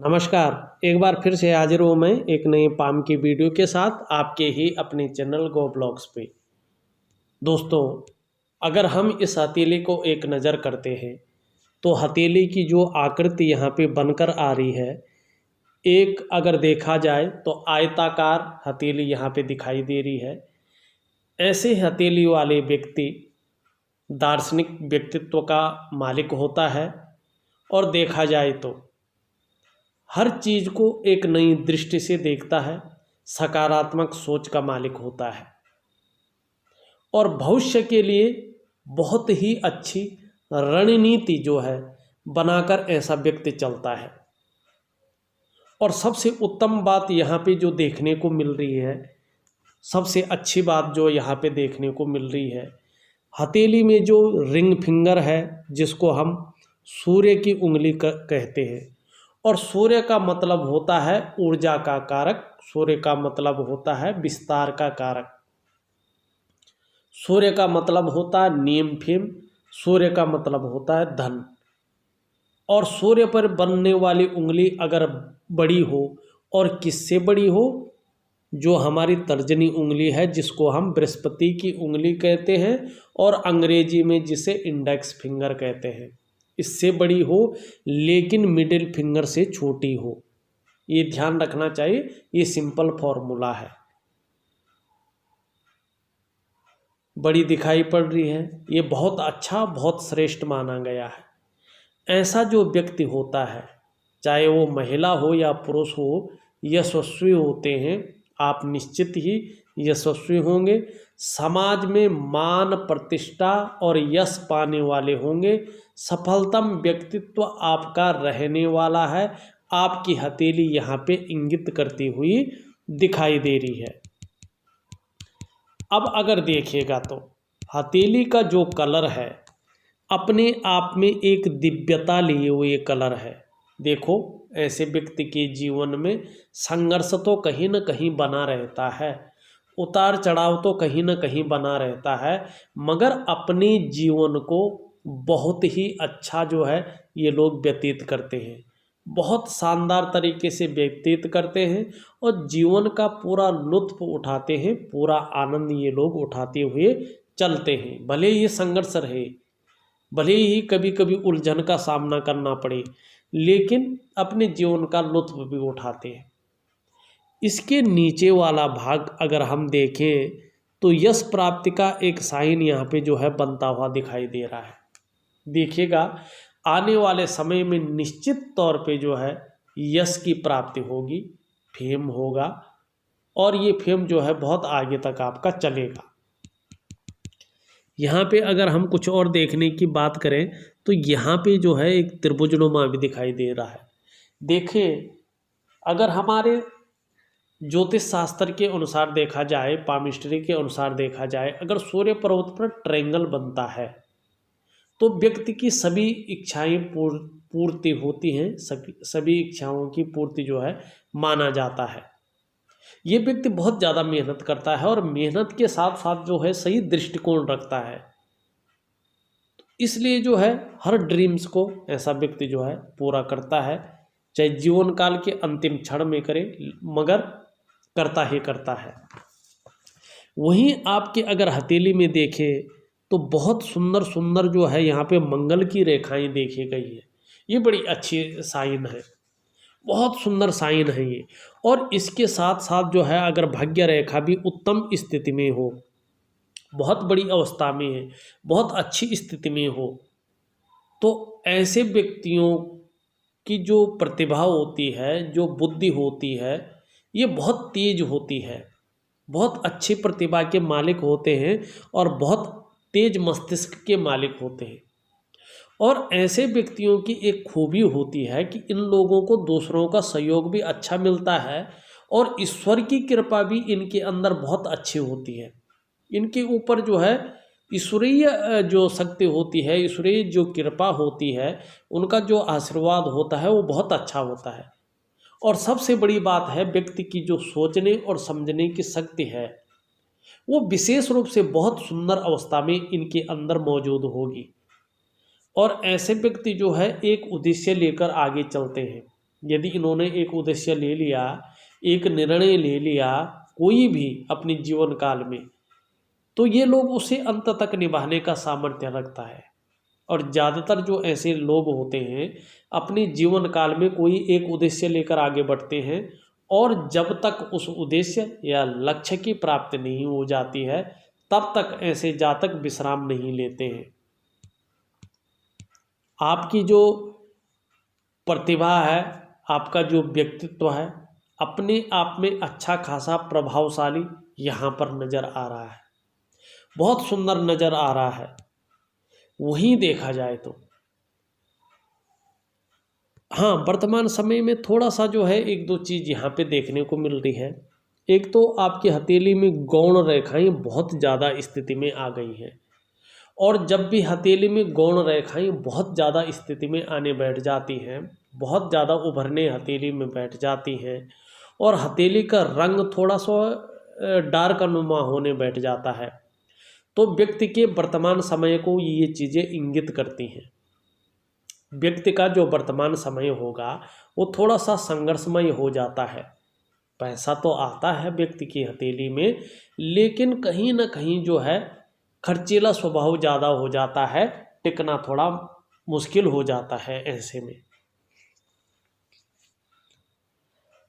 नमस्कार। एक बार फिर से हाजिर हूँ मैं एक नए पाम की वीडियो के साथ आपके ही अपने चैनल गो ब्लॉग्स पे। दोस्तों, अगर हम इस हथेली को एक नज़र करते हैं तो हथेली की जो आकृति यहाँ पे बनकर आ रही है, एक अगर देखा जाए तो आयताकार हथेली यहाँ पे दिखाई दे रही है। ऐसे हथेली वाले व्यक्ति दार्शनिक व्यक्तित्व का मालिक होता है और देखा जाए तो हर चीज़ को एक नई दृष्टि से देखता है, सकारात्मक सोच का मालिक होता है और भविष्य के लिए बहुत ही अच्छी रणनीति जो है बनाकर ऐसा व्यक्ति चलता है। और सबसे उत्तम बात यहाँ पे जो देखने को मिल रही है, सबसे अच्छी बात जो यहाँ पे देखने को मिल रही है, हथेली में जो रिंग फिंगर है जिसको हम सूर्य की उंगली कहते हैं। और सूर्य का मतलब होता है ऊर्जा का कारक, सूर्य का मतलब होता है विस्तार का कारक, सूर्य का मतलब होता है नियम फेम, सूर्य का मतलब होता है धन। और सूर्य पर बनने वाली उंगली अगर बड़ी हो, और किससे बड़ी हो, जो हमारी तर्जनी उंगली है जिसको हम बृहस्पति की उंगली कहते हैं और अंग्रेजी में जिसे इंडेक्स फिंगर कहते हैं, इससे बड़ी हो, लेकिन मिडिल फिंगर से छोटी हो। ये ध्यान रखना चाहिए, ये सिंपल फॉर्मूला है। बड़ी दिखाई पड़ रही है, ये बहुत अच्छा, बहुत श्रेष्ठ माना गया है। ऐसा जो व्यक्ति होता है, चाहे वो महिला हो या पुरुष हो, यशस्वी होते हैं। आप निश्चित ही यशस्वी होंगे, समाज में मान प्रतिष्ठा और यश पाने वाले होंगे। सफलतम व्यक्तित्व आपका रहने वाला है। आपकी हथेली यहाँ पे इंगित करती हुई दिखाई दे रही है। अब अगर देखिएगा तो हथेली का जो कलर है अपने आप में एक दिव्यता लिए हुए कलर है। देखो, ऐसे व्यक्ति के जीवन में संघर्ष तो कहीं ना कहीं बना रहता है, उतार चढ़ाव तो कहीं ना कहीं बना रहता है, मगर अपने जीवन को बहुत ही अच्छा जो है ये लोग व्यतीत करते हैं, बहुत शानदार तरीके से व्यतीत करते हैं और जीवन का पूरा लुत्फ उठाते हैं, पूरा आनंद ये लोग उठाते हुए चलते हैं। भले ये संघर्ष रहे, भले ही कभी कभी उलझन का सामना करना पड़े, लेकिन अपने जीवन का लुत्फ भी उठाते हैं। इसके नीचे वाला भाग अगर हम देखें तो यश प्राप्ति का एक साइन यहाँ पे जो है बनता हुआ दिखाई दे रहा है। देखिएगा, आने वाले समय में निश्चित तौर पे जो है यश की प्राप्ति होगी, फेम होगा और ये फेम जो है बहुत आगे तक आपका चलेगा। यहाँ पे अगर हम कुछ और देखने की बात करें तो यहाँ पे जो है एक त्रिभुजनुमा भी दिखाई दे रहा है। देखें, अगर हमारे ज्योतिष शास्त्र के अनुसार देखा जाए, पामिस्ट्री के अनुसार देखा जाए, अगर सूर्य पर्वत पर ट्रायंगल बनता है तो व्यक्ति की सभी इच्छाएं पूर्ति होती हैं, सभी इच्छाओं की पूर्ति जो है माना जाता है। ये व्यक्ति बहुत ज़्यादा मेहनत करता है और मेहनत के साथ साथ जो है सही दृष्टिकोण रखता है, इसलिए जो है हर ड्रीम्स को ऐसा व्यक्ति जो है पूरा करता है, चाहे जीवन काल के अंतिम क्षण में करे, मगर करता ही करता है। वहीं आपके अगर हथेली में देखें तो बहुत सुंदर सुंदर जो है यहाँ पे मंगल की रेखाएं देखी गई है। ये बड़ी अच्छी साइन है, बहुत सुंदर साइन है ये। और इसके साथ साथ जो है अगर भाग्य रेखा भी उत्तम स्थिति में हो, बहुत बड़ी अवस्था में है, बहुत अच्छी स्थिति में हो, तो ऐसे व्यक्तियों की जो प्रतिभा होती है, जो बुद्धि होती है, ये बहुत तेज होती है, बहुत अच्छी प्रतिभा के मालिक होते हैं और बहुत तेज मस्तिष्क के मालिक होते हैं। और ऐसे व्यक्तियों की एक खूबी होती है कि इन लोगों को दूसरों का सहयोग भी अच्छा मिलता है और ईश्वर की कृपा भी इनके अंदर बहुत अच्छी होती है। इनके ऊपर जो है ईश्वरीय जो शक्ति होती है, ईश्वरीय जो कृपा होती है, उनका जो आशीर्वाद होता है वो बहुत अच्छा होता है। और सबसे बड़ी बात है, व्यक्ति की जो सोचने और समझने की शक्ति है वो विशेष रूप से बहुत सुंदर अवस्था में इनके अंदर मौजूद होगी। और ऐसे व्यक्ति जो है एक उद्देश्य लेकर आगे चलते हैं, यदि इन्होंने एक उद्देश्य ले लिया, एक निर्णय ले लिया कोई भी अपने जीवन काल में, तो ये लोग उसे अंत तक निभाने का सामर्थ्य रखता है। और ज़्यादातर जो ऐसे लोग होते हैं अपने जीवन काल में कोई एक उद्देश्य लेकर आगे बढ़ते हैं, और जब तक उस उद्देश्य या लक्ष्य की प्राप्ति नहीं हो जाती है तब तक ऐसे जातक विश्राम नहीं लेते हैं। आपकी जो प्रतिभा है, आपका जो व्यक्तित्व है, अपने आप में अच्छा खासा प्रभावशाली यहाँ पर नज़र आ रहा है, बहुत सुंदर नज़र आ रहा है। वहीं देखा जाए तो हाँ, वर्तमान समय में थोड़ा सा जो है एक दो चीज़ यहाँ पे देखने को मिल रही है। एक तो आपकी हथेली में गौण रेखाएं बहुत ज़्यादा स्थिति में आ गई हैं, और जब भी हथेली में गौण रेखाएं बहुत ज़्यादा स्थिति में आने बैठ जाती हैं, बहुत ज़्यादा उभरने हथेली में बैठ जाती हैं, और हथेली का रंग थोड़ा सा डार्क अनुमा होने बैठ जाता है, तो व्यक्ति के वर्तमान समय को ये चीज़ें इंगित करती हैं। व्यक्ति का जो वर्तमान समय होगा वो थोड़ा सा संघर्षमय हो जाता है। पैसा तो आता है व्यक्ति की हथेली में, लेकिन कहीं ना कहीं जो है खर्चीला स्वभाव ज़्यादा हो जाता है, टिकना थोड़ा मुश्किल हो जाता है। ऐसे में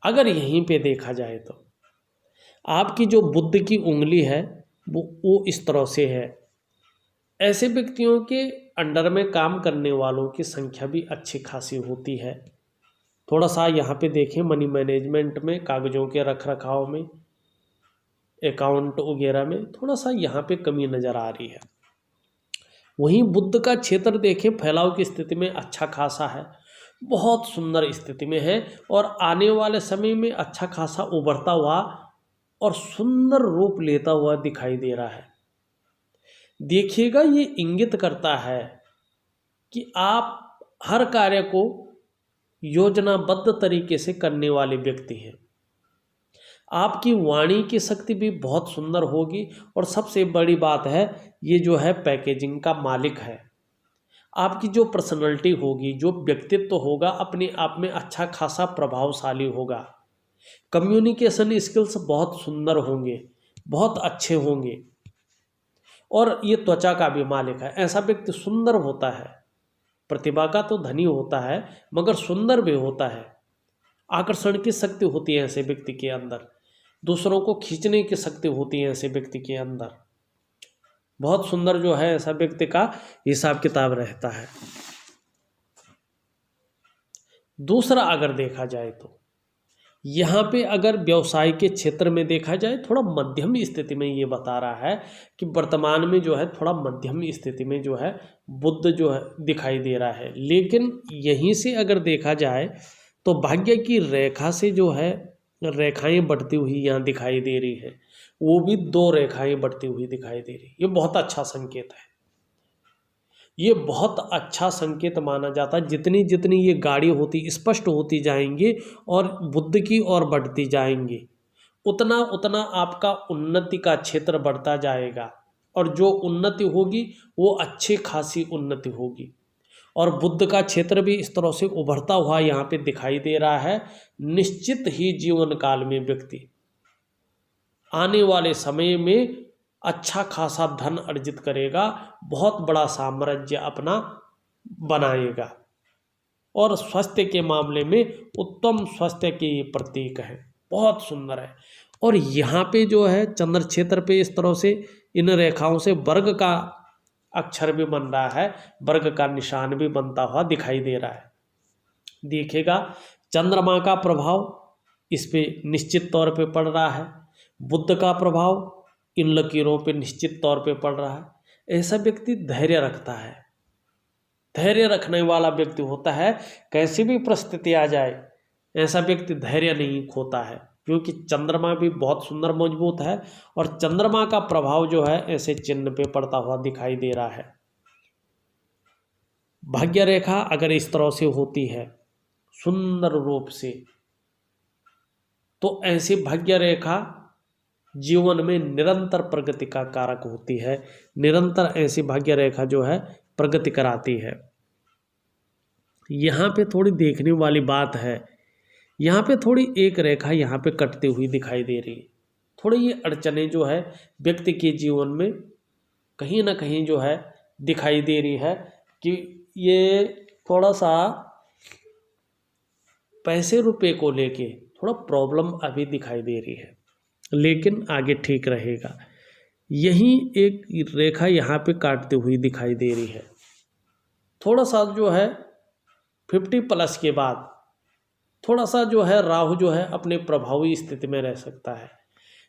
अगर यहीं पे देखा जाए तो आपकी जो बुद्ध की उंगली है वो इस तरह से है। ऐसे व्यक्तियों के अंडर में काम करने वालों की संख्या भी अच्छी खासी होती है। थोड़ा सा यहाँ पे देखें मनी मैनेजमेंट में, कागज़ों के रख रखाव में, अकाउंट वगैरह में थोड़ा सा यहाँ पे कमी नज़र आ रही है। वहीं बुद्ध का क्षेत्र देखें फैलाव की स्थिति में अच्छा खासा है, बहुत सुंदर स्थिति में है, और आने वाले समय में अच्छा खासा उभरता हुआ और सुंदर रूप लेता हुआ दिखाई दे रहा है। देखिएगा, ये इंगित करता है कि आप हर कार्य को योजनाबद्ध तरीके से करने वाले व्यक्ति हैं। आपकी वाणी की शक्ति भी बहुत सुंदर होगी, और सबसे बड़ी बात है ये जो है पैकेजिंग का मालिक है। आपकी जो पर्सनैलिटी होगी, जो व्यक्तित्व होगा, अपने आप में अच्छा खासा प्रभावशाली होगा। कम्युनिकेशन स्किल्स बहुत सुंदर होंगे, बहुत अच्छे होंगे, और ये त्वचा का भी मालिक है। ऐसा व्यक्ति सुंदर होता है, प्रतिभा का तो धनी होता है मगर सुंदर भी होता है। आकर्षण की शक्ति होती है ऐसे व्यक्ति के अंदर, दूसरों को खींचने की शक्ति होती है ऐसे व्यक्ति के अंदर। बहुत सुंदर जो है ऐसा व्यक्ति का हिसाब किताब रहता है। दूसरा अगर देखा जाए तो यहाँ पे अगर व्यवसाय के क्षेत्र में देखा जाए, थोड़ा मध्यम स्थिति में ये बता रहा है कि वर्तमान में जो है थोड़ा मध्यम स्थिति में जो है बुद्ध जो है दिखाई दे रहा है। लेकिन यहीं से अगर देखा जाए तो भाग्य की रेखा से जो है रेखाएं बढ़ती हुई यहाँ दिखाई दे रही है, वो भी 2 रेखाएं बढ़ती हुई दिखाई दे रही। ये बहुत अच्छा संकेत है, ये बहुत अच्छा संकेत माना जाता है। जितनी जितनी ये गाड़ी होती स्पष्ट होती जाएंगी और बुद्ध की ओर बढ़ती जाएंगी, उतना उतना आपका उन्नति का क्षेत्र बढ़ता जाएगा, और जो उन्नति होगी वो अच्छी खासी उन्नति होगी। और बुद्ध का क्षेत्र भी इस तरह से उभरता हुआ यहाँ पे दिखाई दे रहा है। निश्चित ही जीवन काल में व्यक्ति आने वाले समय में अच्छा खासा धन अर्जित करेगा, बहुत बड़ा साम्राज्य अपना बनाएगा, और स्वास्थ्य के मामले में उत्तम स्वास्थ्य के ये प्रतीक है, बहुत सुंदर है। और यहाँ पे जो है चंद्र क्षेत्र पे इस तरह से इन रेखाओं से वर्ग का अक्षर भी बन रहा है, वर्ग का निशान भी बनता हुआ दिखाई दे रहा है। देखिएगा, चंद्रमा का प्रभाव इस पे निश्चित तौर पे पड़ रहा है, बुद्ध का प्रभाव इन लकीरों पे निश्चित तौर पे पड़ रहा है। ऐसा व्यक्ति धैर्य रखता है, धैर्य रखने वाला व्यक्ति होता है। कैसी भी परिस्थिति आ जाए ऐसा व्यक्ति धैर्य नहीं खोता है, क्योंकि चंद्रमा भी बहुत सुंदर मजबूत है, और चंद्रमा का प्रभाव जो है ऐसे चिन्ह पे पड़ता हुआ दिखाई दे रहा है। भाग्य रेखा अगर इस तरह से होती है सुंदर रूप से, तो ऐसी भाग्य रेखा जीवन में निरंतर प्रगति का कारक होती है। निरंतर ऐसी भाग्य रेखा जो है प्रगति कराती है। यहाँ पे थोड़ी देखने वाली बात है यहाँ पे थोड़ी एक रेखा यहाँ पे कटती हुई दिखाई दे रही है। थोड़ी ये अड़चने जो है व्यक्ति के जीवन में कहीं ना कहीं जो है दिखाई दे रही है कि ये थोड़ा सा पैसे रुपए को लेके थोड़ा प्रॉब्लम अभी दिखाई दे रही है, लेकिन आगे ठीक रहेगा। यही एक रेखा यहाँ पे काटती हुई दिखाई दे रही है। थोड़ा सा जो है 50+ के बाद थोड़ा सा जो है राहु जो है अपने प्रभावी स्थिति में रह सकता है,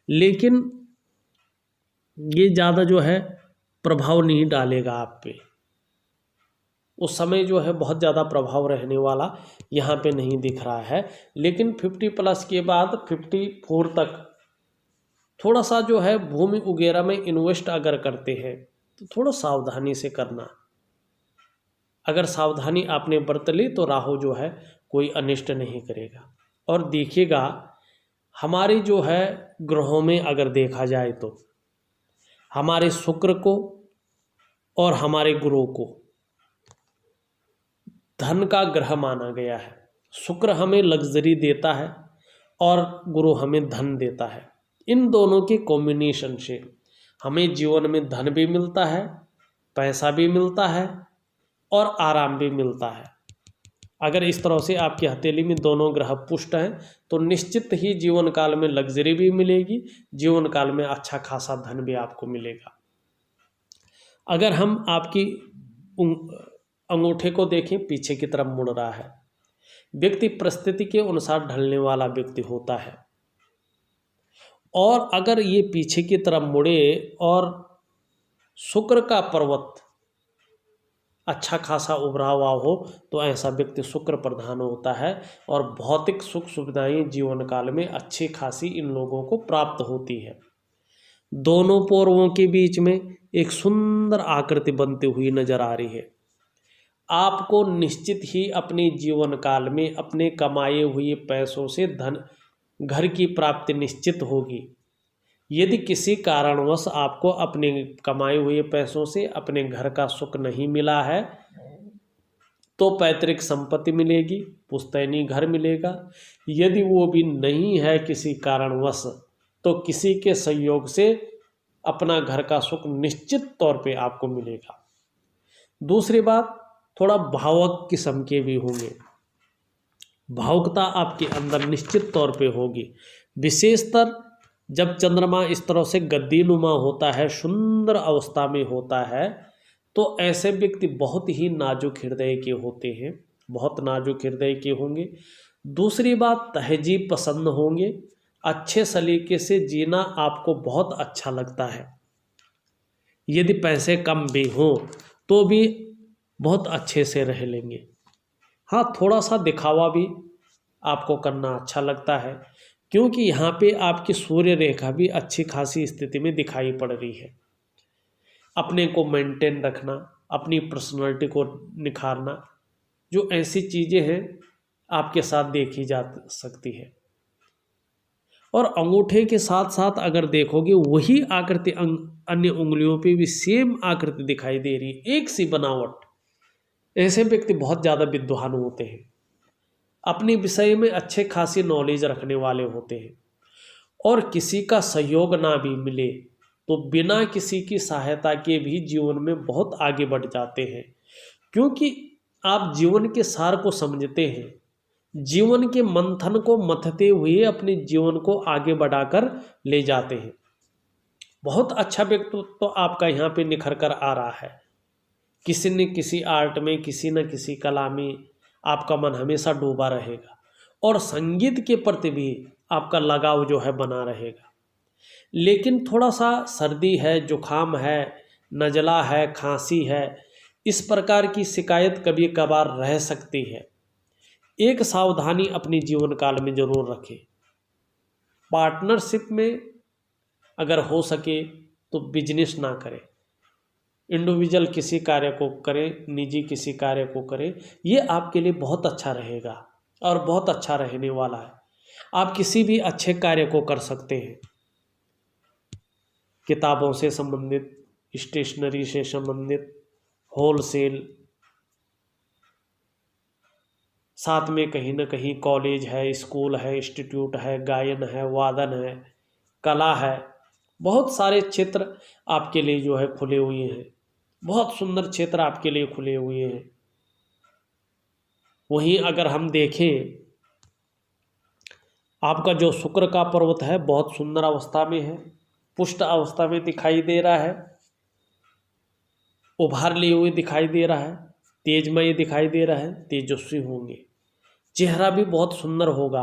लेकिन ये ज़्यादा जो है प्रभाव नहीं डालेगा आप पे। उस समय जो है बहुत ज़्यादा प्रभाव रहने वाला यहाँ पे नहीं दिख रहा है, लेकिन 50+ के बाद 54 तक थोड़ा सा जो है भूमि वगैरह में इन्वेस्ट अगर करते हैं तो थोड़ा सावधानी से करना। अगर सावधानी आपने बरत ली तो राहु जो है कोई अनिष्ट नहीं करेगा। और देखिएगा हमारे जो है ग्रहों में अगर देखा जाए तो हमारे शुक्र को और हमारे गुरु को धन का ग्रह माना गया है। शुक्र हमें लग्जरी देता है और गुरु हमें धन देता है। इन दोनों के कॉम्बिनेशन से हमें जीवन में धन भी मिलता है, पैसा भी मिलता है और आराम भी मिलता है। अगर इस तरह से आपकी हथेली में दोनों ग्रह पुष्ट हैं तो निश्चित ही जीवन काल में लग्जरी भी मिलेगी, जीवन काल में अच्छा खासा धन भी आपको मिलेगा। अगर हम आपकी अंगूठे को देखें, पीछे की तरफ मुड़ रहा है। व्यक्ति परिस्थिति के अनुसार ढलने वाला व्यक्ति होता है, और अगर ये पीछे की तरफ मुड़े और शुक्र का पर्वत अच्छा खासा उभरा हुआ हो तो ऐसा व्यक्ति शुक्र प्रधान होता है और भौतिक सुख सुविधाएं जीवन काल में अच्छी खासी इन लोगों को प्राप्त होती है। दोनों पूर्वों के बीच में एक सुंदर आकृति बनती हुई नजर आ रही है। आपको निश्चित ही अपने जीवन काल में अपने कमाए हुए पैसों से धन घर की प्राप्ति निश्चित होगी। यदि किसी कारणवश आपको अपने कमाए हुए पैसों से अपने घर का सुख नहीं मिला है तो पैतृक संपत्ति मिलेगी, पुश्तैनी घर मिलेगा। यदि वो भी नहीं है किसी कारणवश तो किसी के सहयोग से अपना घर का सुख निश्चित तौर पे आपको मिलेगा। दूसरी बात, थोड़ा भावुक किस्म के भी होंगे, भावुकता आपके अंदर निश्चित तौर पे होगी। विशेषतर जब चंद्रमा इस तरह से गद्दीनुमा होता है, सुंदर अवस्था में होता है, तो ऐसे व्यक्ति बहुत ही नाजुक हृदय के होते हैं, बहुत नाजुक हृदय के होंगे। दूसरी बात, तहजीब पसंद होंगे, अच्छे सलीके से जीना आपको बहुत अच्छा लगता है। यदि पैसे कम भी हों तो भी बहुत अच्छे से रह लेंगे। हाँ, थोड़ा सा दिखावा भी आपको करना अच्छा लगता है, क्योंकि यहाँ पे आपकी सूर्य रेखा भी अच्छी खासी स्थिति में दिखाई पड़ रही है। अपने को मेंटेन रखना, अपनी पर्सनालिटी को निखारना, जो ऐसी चीज़ें हैं आपके साथ देखी जा सकती है। और अंगूठे के साथ साथ अगर देखोगे वही आकृति अन्य उंगलियों पे भी सेम आकृति दिखाई दे रही है, एक सी बनावट। ऐसे व्यक्ति बहुत ज़्यादा विद्वान होते हैं, अपने विषय में अच्छे खासी नॉलेज रखने वाले होते हैं, और किसी का सहयोग ना भी मिले तो बिना किसी की सहायता के भी जीवन में बहुत आगे बढ़ जाते हैं, क्योंकि आप जीवन के सार को समझते हैं। जीवन के मंथन को मथते हुए अपने जीवन को आगे बढ़ाकर ले जाते हैं। बहुत अच्छा व्यक्तित्व तो आपका यहाँ पे निखर कर आ रहा है। किसी न किसी आर्ट में, किसी न किसी कला में आपका मन हमेशा डूबा रहेगा, और संगीत के प्रति भी आपका लगाव जो है बना रहेगा। लेकिन थोड़ा सा सर्दी है, जुखाम है, नज़ला है, खांसी है, इस प्रकार की शिकायत कभी कभार रह सकती है। एक सावधानी अपने जीवन काल में जरूर रखें। पार्टनरशिप में अगर हो सके तो बिजनेस ना करें, इंडिविजुअल किसी कार्य को करें, निजी किसी कार्य को करें, ये आपके लिए बहुत अच्छा रहेगा और बहुत अच्छा रहने वाला है। आप किसी भी अच्छे कार्य को कर सकते हैं, किताबों से संबंधित, स्टेशनरी से संबंधित, होलसेल, साथ में कहीं ना कहीं कॉलेज है, स्कूल है, इंस्टीट्यूट है, गायन है, वादन है, कला है, बहुत सारे क्षेत्र आपके लिए जो है खुले हुए हैं। बहुत सुंदर क्षेत्र आपके लिए खुले हुए हैं। वहीं अगर हम देखें, आपका जो शुक्र का पर्वत है बहुत सुंदर अवस्था में है, पुष्ट अवस्था में दिखाई दे रहा है, उभार लिए हुए दिखाई दे रहा है, तेजमय दिखाई दे रहा है, तेजस्वी होंगे, चेहरा भी बहुत सुंदर होगा,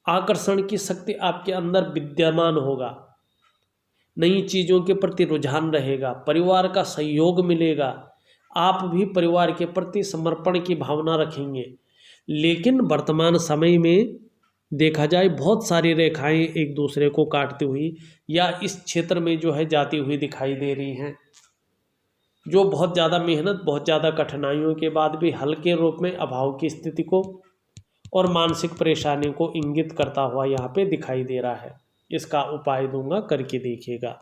आकर्षण की शक्ति आपके अंदर विद्यमान होगा, नई चीज़ों के प्रति रुझान रहेगा, परिवार का सहयोग मिलेगा, आप भी परिवार के प्रति समर्पण की भावना रखेंगे। लेकिन वर्तमान समय में देखा जाए बहुत सारी रेखाएं एक दूसरे को काटती हुई या इस क्षेत्र में जो है जाती हुई दिखाई दे रही हैं, जो बहुत ज़्यादा मेहनत, बहुत ज़्यादा कठिनाइयों के बाद भी हल्के रूप में अभाव की स्थिति को और मानसिक परेशानी को इंगित करता हुआ यहाँ पे दिखाई दे रहा है। इसका उपाय दूंगा, करके देखिएगा।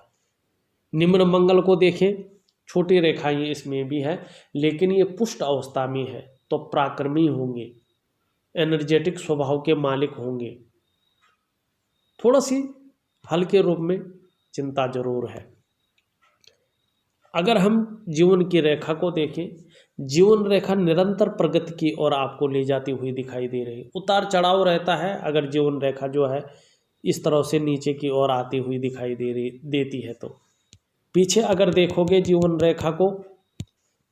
निम्न मंगल को देखें, छोटी रेखाएं इसमें भी है, लेकिन ये पुष्ट अवस्था में है, तो पराक्रमी होंगे, एनर्जेटिक स्वभाव के मालिक होंगे। थोड़ा सी हल्के रूप में चिंता जरूर है। अगर हम जीवन की रेखा को देखें, जीवन रेखा निरंतर प्रगति की ओर आपको ले जाती हुई दिखाई दे रही है। उतार चढ़ाव रहता है, अगर जीवन रेखा जो है इस तरह से नीचे की ओर आती हुई दिखाई देती है। तो पीछे अगर देखोगे जीवन रेखा को,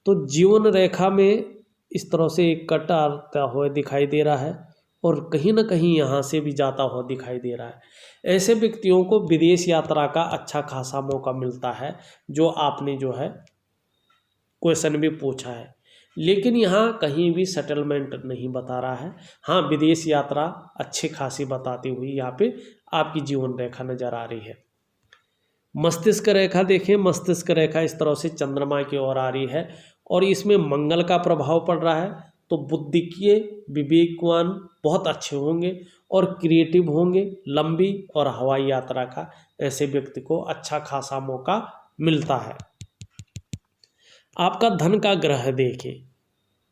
तो जीवन रेखा में इस तरह से एक कट आता हुआ दिखाई दे रहा है और कहीं ना कहीं यहाँ से भी जाता हुआ दिखाई दे रहा है। ऐसे व्यक्तियों को विदेश यात्रा का अच्छा खासा मौका मिलता है, जो आपने जो है क्वेश्चन भी पूछा है, लेकिन यहाँ कहीं भी सेटलमेंट नहीं बता रहा है। हाँ, विदेश यात्रा अच्छी खासी बताती हुई यहाँ पे आपकी जीवन रेखा नजर आ रही है। मस्तिष्क रेखा देखें, मस्तिष्क रेखा इस तरह से चंद्रमा की ओर आ रही है और इसमें मंगल का प्रभाव पड़ रहा है, तो बुद्धि के विवेकवान बहुत अच्छे होंगे और क्रिएटिव होंगे। लंबी और हवाई यात्रा का ऐसे व्यक्ति को अच्छा खासा मौका मिलता है। आपका धन का ग्रह देखें,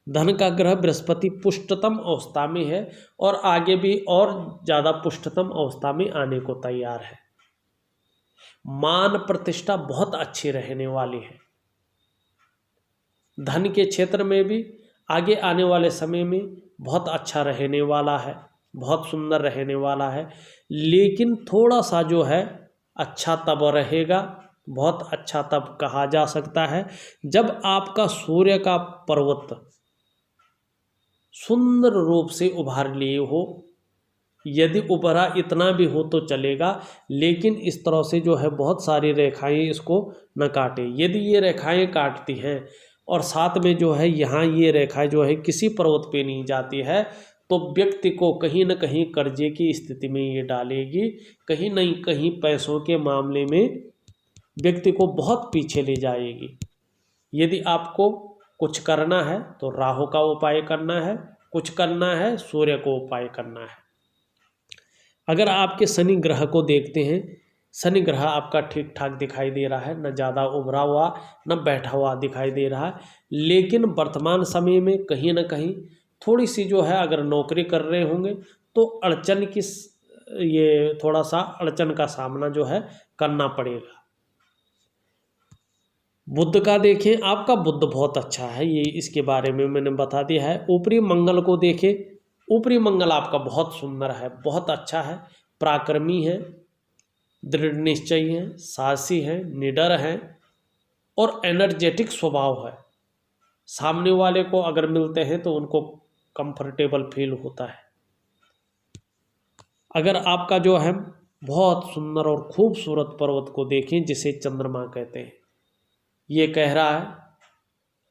धन का ग्रह बृहस्पति पुष्टतम अवस्था में है और आगे भी और ज़्यादा पुष्टतम अवस्था में आने को तैयार है। मान प्रतिष्ठा बहुत अच्छी रहने वाली है। धन के क्षेत्र में भी आगे आने वाले समय में बहुत अच्छा रहने वाला है, बहुत सुंदर रहने वाला है। लेकिन थोड़ा सा जो है अच्छा तब रहेगा, बहुत अच्छा तब कहा जा सकता है जब आपका सूर्य का पर्वत सुंदर रूप से उभार लिए हो। यदि उभरा इतना भी हो तो चलेगा, लेकिन इस तरह से जो है बहुत सारी रेखाएं इसको न काटे। यदि ये रेखाएं काटती हैं और साथ में जो है यहाँ ये रेखाएं जो है किसी पर्वत पे नहीं जाती है, तो व्यक्ति को कहीं न कहीं कर्जे की स्थिति में ये डालेगी, कहीं न कहीं पैसों के मामले में व्यक्ति को बहुत पीछे ले जाएगी। यदि आपको कुछ करना है तो राहु का उपाय करना है, कुछ करना है सूर्य को उपाय करना है। अगर आपके शनि ग्रह को देखते हैं, शनि ग्रह आपका ठीक ठाक दिखाई दे रहा है, न ज़्यादा उभरा हुआ न बैठा हुआ दिखाई दे रहा है। लेकिन वर्तमान समय में कहीं ना कहीं थोड़ी सी जो है, अगर नौकरी कर रहे होंगे तो अड़चन की ये थोड़ा सा अड़चन का सामना जो है करना पड़ेगा। बुध का देखें, आपका बुध बहुत अच्छा है, ये इसके बारे में मैंने बता दिया है। ऊपरी मंगल को देखें, ऊपरी मंगल आपका बहुत सुंदर है, बहुत अच्छा है, पराक्रमी है, दृढ़ निश्चयी है, साहसी है, निडर है और एनर्जेटिक स्वभाव है। सामने वाले को अगर मिलते हैं तो उनको कंफर्टेबल फील होता है। अगर आपका जो है बहुत सुंदर और खूबसूरत पर्वत को देखें जिसे चंद्रमा कहते हैं, ये कह रहा है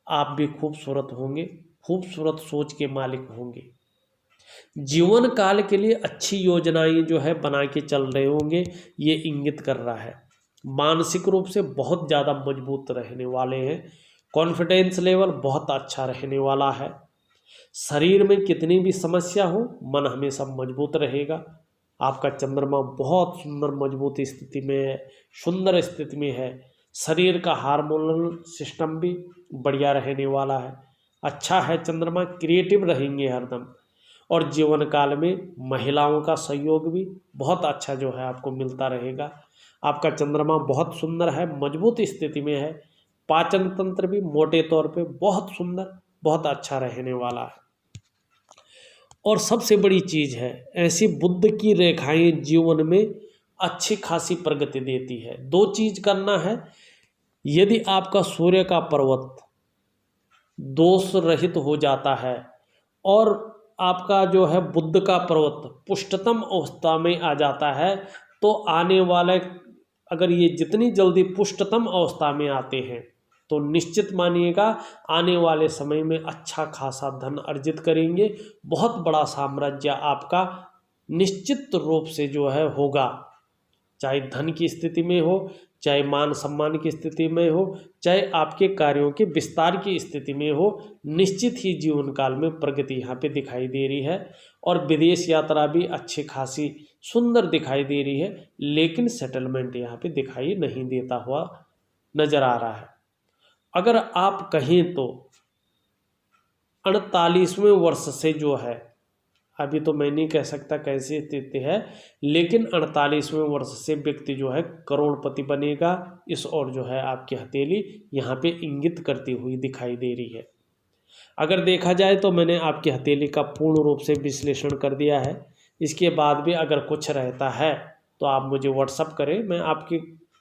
आप भी खूबसूरत होंगे, खूबसूरत सोच के मालिक होंगे। जीवन काल के लिए अच्छी योजनाएं जो है बना के चल रहे होंगे, ये इंगित कर रहा है। मानसिक रूप से बहुत ज़्यादा मजबूत रहने वाले हैं, कॉन्फिडेंस लेवल बहुत अच्छा रहने वाला है। शरीर में कितनी भी समस्या हो, मन हमेशा मजबूत रहेगा। आपका चंद्रमा बहुत सुंदर मजबूत स्थिति में है, सुंदर स्थिति में है। शरीर का हार्मोनल सिस्टम भी बढ़िया रहने वाला है, अच्छा है। चंद्रमा क्रिएटिव रहेंगे हरदम, और जीवन काल में महिलाओं का सहयोग भी बहुत अच्छा जो है आपको मिलता रहेगा। आपका चंद्रमा बहुत सुंदर है, मजबूत स्थिति में है। पाचन तंत्र भी मोटे तौर पे बहुत सुंदर, बहुत अच्छा रहने वाला है। और सबसे बड़ी चीज़ है, ऐसी बुध की रेखाएं जीवन में अच्छी खासी प्रगति देती है। दो चीज़ करना है, यदि आपका सूर्य का पर्वत दोष रहित हो जाता है और आपका जो है बुध का पर्वत पुष्टतम अवस्था में आ जाता है, तो आने वाले, अगर ये जितनी जल्दी पुष्टतम अवस्था में आते हैं तो निश्चित मानिएगा आने वाले समय में अच्छा खासा धन अर्जित करेंगे। बहुत बड़ा साम्राज्य आपका निश्चित रूप से जो है होगा, चाहे धन की स्थिति में हो, चाहे मान सम्मान की स्थिति में हो, चाहे आपके कार्यों के विस्तार की स्थिति में हो। निश्चित ही जीवन काल में प्रगति यहाँ पे दिखाई दे रही है। और विदेश यात्रा भी अच्छी खासी सुंदर दिखाई दे रही है, लेकिन सेटलमेंट यहाँ पे दिखाई नहीं देता हुआ नजर आ रहा है। अगर आप कहें तो 48वें वर्ष से जो है, अभी तो मैं नहीं कह सकता कैसी स्थिति है, लेकिन 48वें वर्ष से व्यक्ति जो है करोड़पति बनेगा। इस ओर जो है आपकी हथेली यहाँ पे इंगित करती हुई दिखाई दे रही है। अगर देखा जाए तो मैंने आपकी हथेली का पूर्ण रूप से विश्लेषण कर दिया है। इसके बाद भी अगर कुछ रहता है तो आप मुझे व्हाट्सअप करें, मैं आपके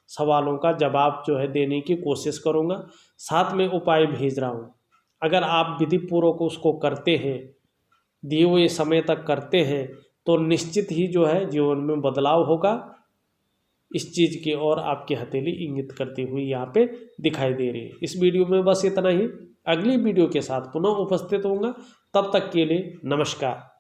सवालों का जवाब जो है देने की कोशिश करूँगा। साथ में उपाय भेज रहा हूँ, अगर आप विधिपूर्वक उसको करते हैं, दिए हुए समय तक करते हैं, तो निश्चित ही जो है जीवन में बदलाव होगा। इस चीज़ की ओर आपकी हथेली इंगित करती हुई यहाँ पे दिखाई दे रही है। इस वीडियो में बस इतना ही। अगली वीडियो के साथ पुनः उपस्थित होऊंगा, तब तक के लिए नमस्कार।